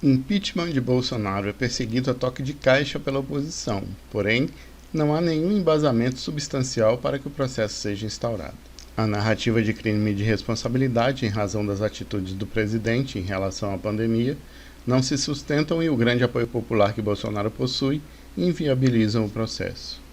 Impeachment de Bolsonaro é perseguido a toque de caixa pela oposição, porém, não há nenhum embasamento substancial para que o processo seja instaurado. A narrativa de crime de responsabilidade em razão das atitudes do presidente em relação à pandemia não se sustentam e o grande apoio popular que Bolsonaro possui inviabilizam o processo.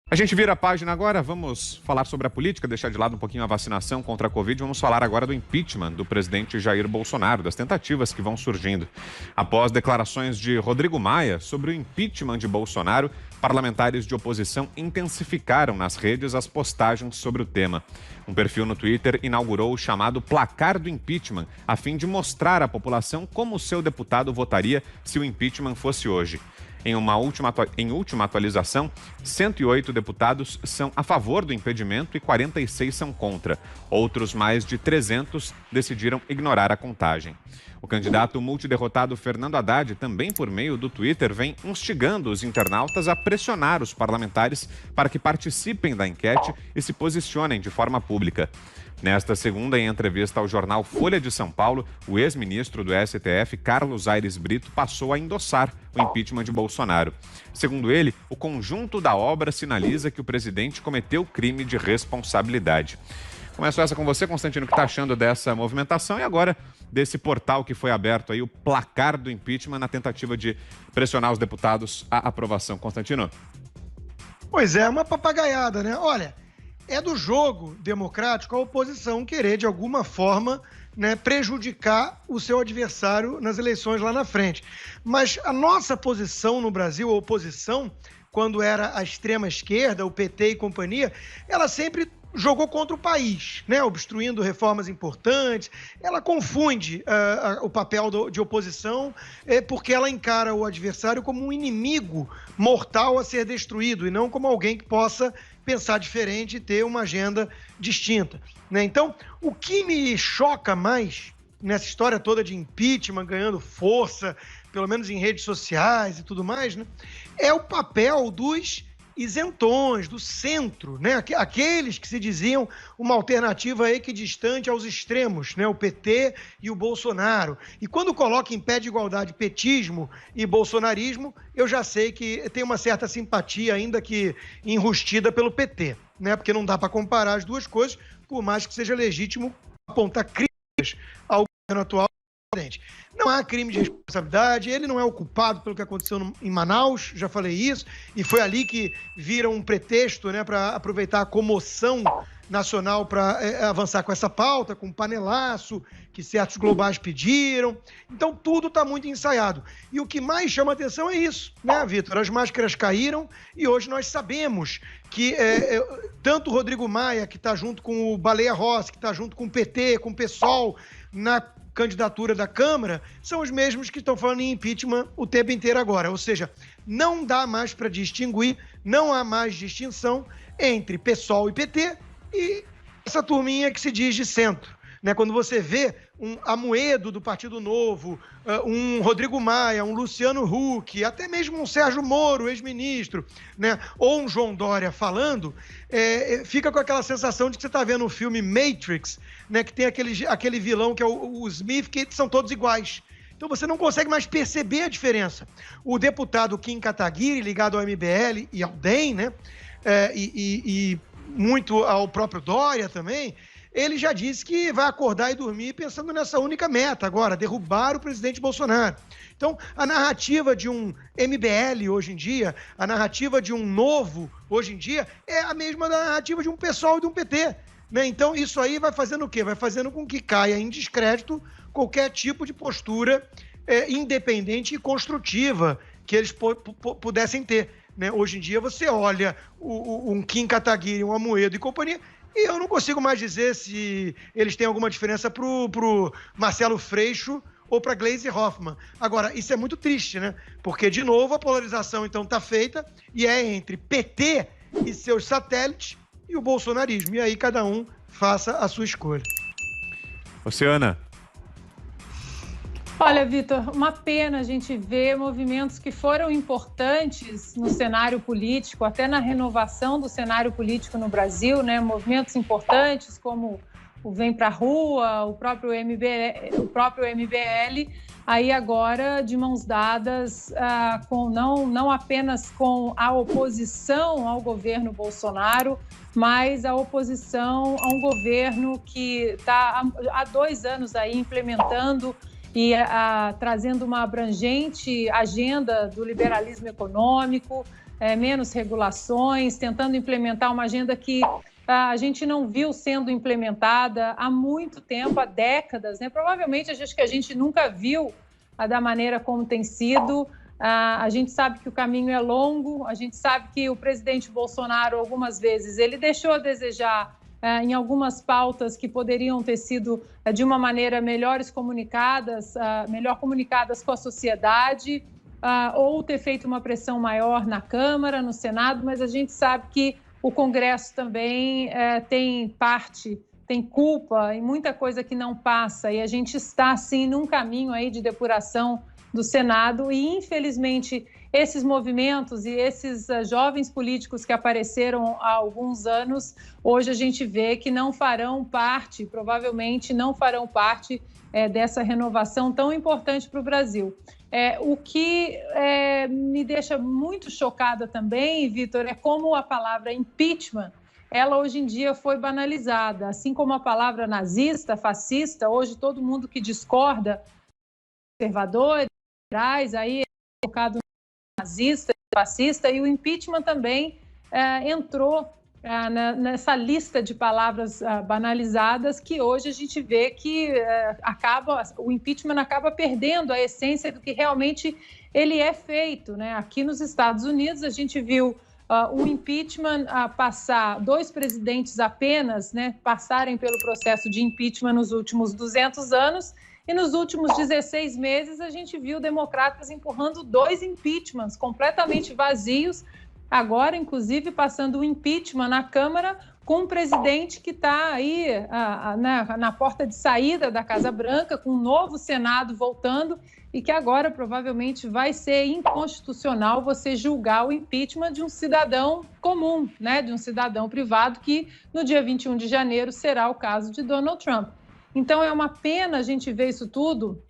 A gente vira a página agora, vamos falar sobre a política, deixar de lado um pouquinho a vacinação contra a Covid. Vamos falar agora do impeachment do presidente Jair Bolsonaro, das tentativas que vão surgindo. Após declarações de Rodrigo Maia sobre o impeachment de Bolsonaro, parlamentares de oposição intensificaram nas redes as postagens sobre o tema. Um perfil no Twitter inaugurou o chamado Placar do Impeachment, a fim de mostrar à população como o seu deputado votaria se o impeachment fosse hoje. Em última atualização, 108 deputados são a favor do impedimento e 46 são contra. Outros mais de 300 decidiram ignorar a contagem. O candidato multiderrotado Fernando Haddad, também por meio do Twitter, vem instigando os internautas a pressionar os parlamentares para que participem da enquete e se posicionem de forma pública. Nesta segunda, em entrevista ao jornal Folha de São Paulo, o ex-ministro do STF, Carlos Aires Brito, passou a endossar o impeachment de Bolsonaro. Segundo ele, o conjunto da obra sinaliza que o presidente cometeu crime de responsabilidade. Começo essa com você, Constantino, o que está achando dessa movimentação e agora desse portal que foi aberto aí, o Placar do Impeachment, na tentativa de pressionar os deputados à aprovação. Constantino? Pois é, uma papagaiada, né? Olha, é do jogo democrático a oposição querer, de alguma forma, né, prejudicar o seu adversário nas eleições lá na frente. Mas a nossa posição no Brasil, a oposição, quando era a extrema-esquerda, o PT e companhia, ela sempre jogou contra o país, né, obstruindo reformas importantes. Ela confunde o papel de oposição porque ela encara o adversário como um inimigo mortal a ser destruído e não como alguém que possa pensar diferente e ter uma agenda distinta, né? Então, o que me choca mais nessa história toda de impeachment ganhando força, pelo menos em redes sociais e tudo mais, né, é o papel dos isentões, do centro, né? Aqueles que se diziam uma alternativa equidistante aos extremos, né? O PT e o Bolsonaro. E quando coloca em pé de igualdade petismo e bolsonarismo, eu já sei que tem uma certa simpatia, ainda que enrustida, pelo PT, né? Porque não dá para comparar as duas coisas, por mais que seja legítimo apontar críticas ao governo atual. Não há crime de responsabilidade, ele não é o culpado pelo que aconteceu em Manaus, já falei isso, e foi ali que viram um pretexto, né, para aproveitar a comoção nacional para avançar com essa pauta, com o panelaço que certos globais pediram. Então tudo está muito ensaiado. E o que mais chama atenção é isso, né, Vitor? As máscaras caíram e hoje nós sabemos que tanto o Rodrigo Maia, que está junto com o Baleia Rossi, que está junto com o PT, com o PSOL, na candidatura da Câmara, são os mesmos que estão falando em impeachment o tempo inteiro agora. Ou seja, não dá mais para distinguir, não há mais distinção entre PSOL e PT e essa turminha que se diz de centro, né? Quando você vê um Amoedo do Partido Novo, um Rodrigo Maia, um Luciano Huck, até mesmo um Sérgio Moro, ex-ministro, né, ou um João Dória falando, fica com aquela sensação de que você está vendo o filme Matrix, né, que tem aquele vilão que é o Smith, que são todos iguais. Então você não consegue mais perceber a diferença. O deputado Kim Kataguiri, ligado ao MBL e ao DEM, né, e muito ao próprio Dória também, ele já disse que vai acordar e dormir pensando nessa única meta agora, derrubar o presidente Bolsonaro. Então, a narrativa de um MBL hoje em dia, a narrativa de um Novo hoje em dia, é a mesma da narrativa de um PSOL e de um PT, né? Então, isso aí vai fazendo o quê? Vai fazendo com que caia em descrédito qualquer tipo de postura independente e construtiva que eles pudessem ter, né? Hoje em dia, você olha um Kim Kataguiri, um Amoedo e companhia, e eu não consigo mais dizer se eles têm alguma diferença pro Marcelo Freixo ou para Gleisi Hoffmann. Agora, isso é muito triste, né? Porque, de novo, a polarização, então, está feita e é entre PT e seus satélites e o bolsonarismo. E aí, cada um faça a sua escolha. Oceana. Olha, Vitor, uma pena a gente ver movimentos que foram importantes no cenário político, até na renovação do cenário político no Brasil, né? Movimentos importantes como o Vem Pra Rua, o próprio MBL, aí agora de mãos dadas, não apenas com a oposição ao governo Bolsonaro, mas a oposição a um governo que está há 2 anos aí implementando e trazendo uma abrangente agenda do liberalismo econômico, menos regulações, tentando implementar uma agenda que a gente não viu sendo implementada há muito tempo, há décadas, né? Provavelmente acho que a gente nunca viu da maneira como tem sido. A gente sabe que o caminho é longo, a gente sabe que o presidente Bolsonaro, algumas vezes, ele deixou a desejar em algumas pautas que poderiam ter sido de uma maneira melhor comunicadas com a sociedade, ou ter feito uma pressão maior na Câmara, no Senado, mas a gente sabe que o Congresso também tem culpa em muita coisa que não passa, e a gente está, sim, num caminho aí de depuração do Senado, e infelizmente esses movimentos e esses jovens políticos que apareceram há alguns anos, hoje a gente vê que não farão parte, provavelmente não farão parte dessa renovação tão importante para o Brasil. O que me deixa muito chocada também, Vitor, é como a palavra impeachment, ela hoje em dia foi banalizada, assim como a palavra nazista, fascista, hoje todo mundo que discorda, conservadores, aí é colocado nazista, fascista, e o impeachment também entrou nessa lista de palavras banalizadas, que hoje a gente vê que o impeachment acaba perdendo a essência do que realmente ele é feito, né? Aqui nos Estados Unidos a gente viu o impeachment passar 2 presidentes apenas, né, passarem pelo processo de impeachment nos últimos 200 anos, e nos últimos 16 meses a gente viu democratas empurrando 2 impeachments completamente vazios, agora inclusive passando o impeachment na Câmara com um presidente que está aí na porta de saída da Casa Branca, com um novo Senado voltando, e que agora provavelmente vai ser inconstitucional você julgar o impeachment de um cidadão comum, né, de um cidadão privado, que no dia 21 de janeiro será o caso de Donald Trump. Então, é uma pena a gente ver isso tudo,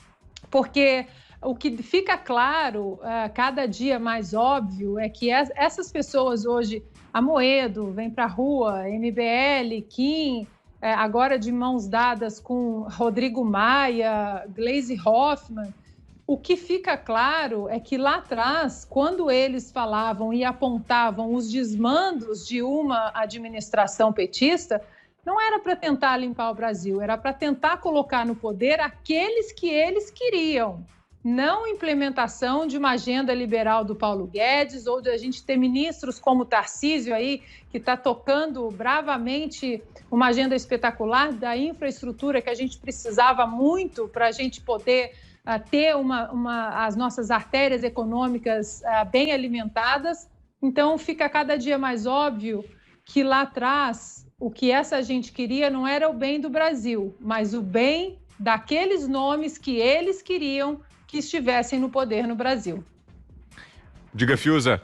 porque o que fica claro, cada dia mais óbvio, é que essas pessoas hoje, Amoedo, Vem Pra Rua, MBL, Kim, agora de mãos dadas com Rodrigo Maia, Gleisi Hoffmann, o que fica claro é que lá atrás, quando eles falavam e apontavam os desmandos de uma administração petista, não era para tentar limpar o Brasil, era para tentar colocar no poder aqueles que eles queriam. Não implementação de uma agenda liberal do Paulo Guedes, ou de a gente ter ministros como Tarcísio aí, que está tocando bravamente uma agenda espetacular da infraestrutura que a gente precisava muito para a gente poder ter as nossas artérias econômicas bem alimentadas. Então, fica cada dia mais óbvio que lá atrás o que essa gente queria não era o bem do Brasil, mas o bem daqueles nomes que eles queriam que estivessem no poder no Brasil. Diga, Fiuza.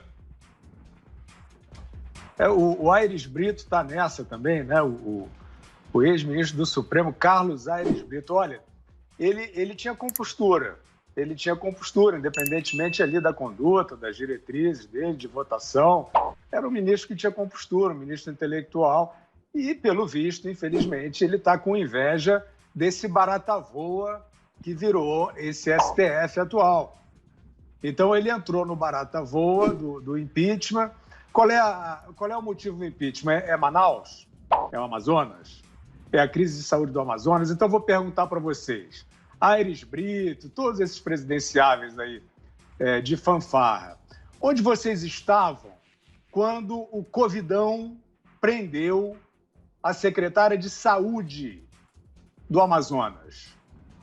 O Aires Brito está nessa também, né? O ex-ministro do Supremo, Carlos Aires Brito. Olha, ele tinha compostura. Ele tinha compostura, independentemente ali da conduta, das diretrizes dele, de votação. Era um ministro que tinha compostura, um ministro intelectual. E, pelo visto, infelizmente, ele está com inveja desse barata-voa que virou esse STF atual. Então, ele entrou no barata-voa do impeachment. Qual é o motivo do impeachment? É Manaus? É o Amazonas? É a crise de saúde do Amazonas? Então, vou perguntar para vocês. Aires Brito, todos esses presidenciáveis aí de fanfarra, onde vocês estavam quando o Covidão prendeu a secretária de Saúde do Amazonas?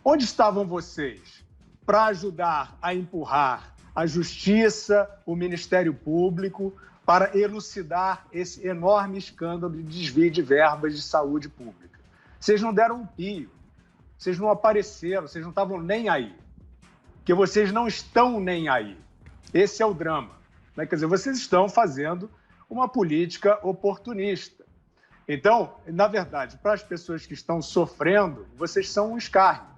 Onde estavam vocês para ajudar a empurrar a Justiça, o Ministério Público, para elucidar esse enorme escândalo de desvio de verbas de saúde pública? Vocês não deram um pio, vocês não apareceram, vocês não estavam nem aí. que vocês não estão nem aí. Esse é o drama, né? Quer dizer, vocês estão fazendo uma política oportunista. Então, na verdade, para as pessoas que estão sofrendo, vocês são um escárnio.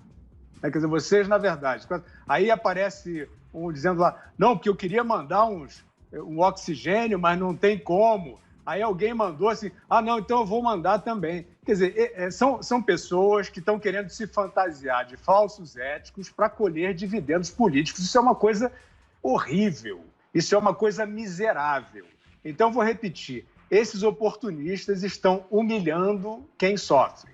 Quer dizer, vocês, na verdade... Aí aparece dizendo lá, não, porque eu queria mandar um oxigênio, mas não tem como. Aí alguém mandou assim, não, então eu vou mandar também. Quer dizer, são pessoas que estão querendo se fantasiar de falsos éticos para colher dividendos políticos. Isso é uma coisa horrível, isso é uma coisa miserável. Então, vou repetir, esses oportunistas estão humilhando quem sofre.